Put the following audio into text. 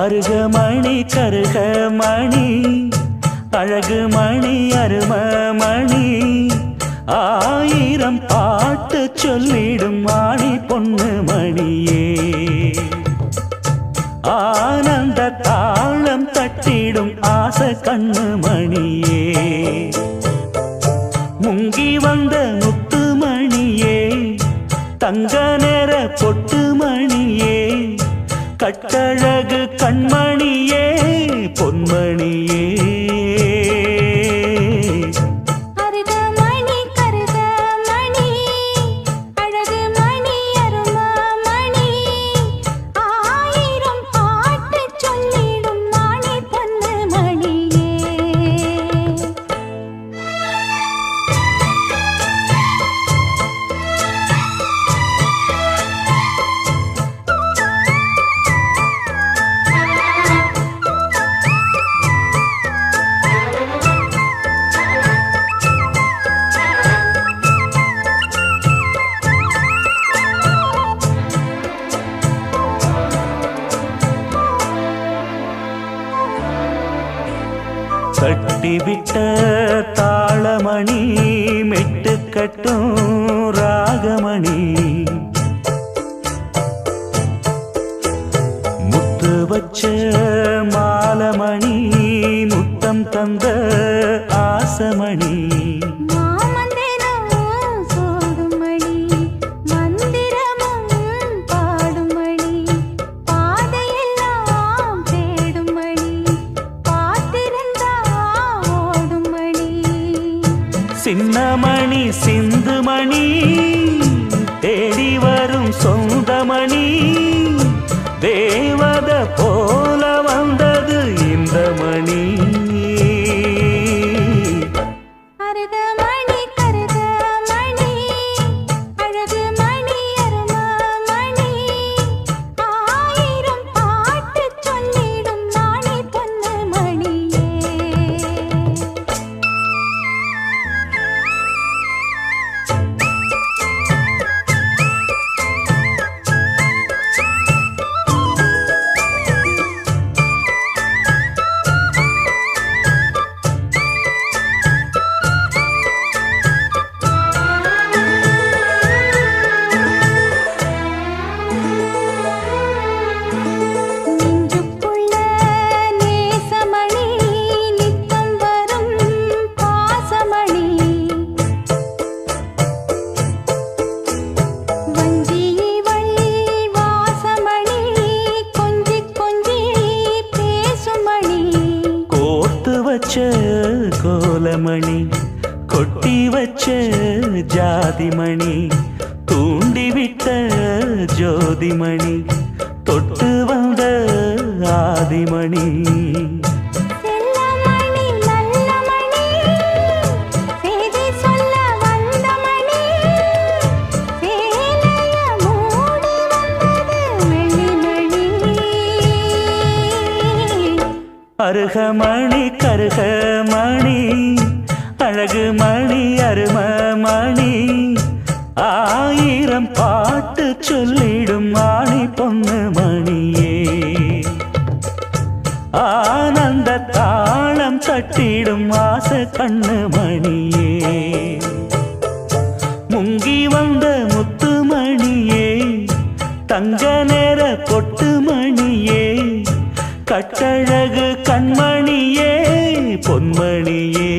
அருகமணி கருகமணி அழகு மணி அருமமணி ஆயிரம் பாட்டு சொல்லிடும் மாணி பொண்ணு மணியே ஆனந்த தாளம் தட்டிடும் ஆசை கண்ணு மணியே முங்கி வந்த முத்து மணியே தங்க நேர பொட்டு மணியே கட்டழகு கண்மணியே பொன்மணியே கட்டிவிட்ட தாளமணி மெட்டு கட்டும் ராகமணி முத்து வச்ச மாலமணி முத்தம் தந்த ஆசமணி சின்னமணி சிந்துமணி தேடி வரும் சொந்தமணி தேவத போல வந்தது இந்த மணி கோலமணி கொட்டி வச்ச ஜாதிமணி தூண்டிவிட்ட ஜோதிமணி தொட்டு வந்த ஆதிமணி அருகமணி கருகமணி அழகு மணி அருமமணி ஆயிரம் பாட்டு சொல்லிடும் மாணி பொண்ணு மணியே ஆனந்த தாளம் தட்டிடும் ஆசை கண்ணு மணியே முங்கி வந்த முத்து மணியே தங்க நேர பொட்டு மணியே கட்டழகு கண்மணியே பொன்மணியே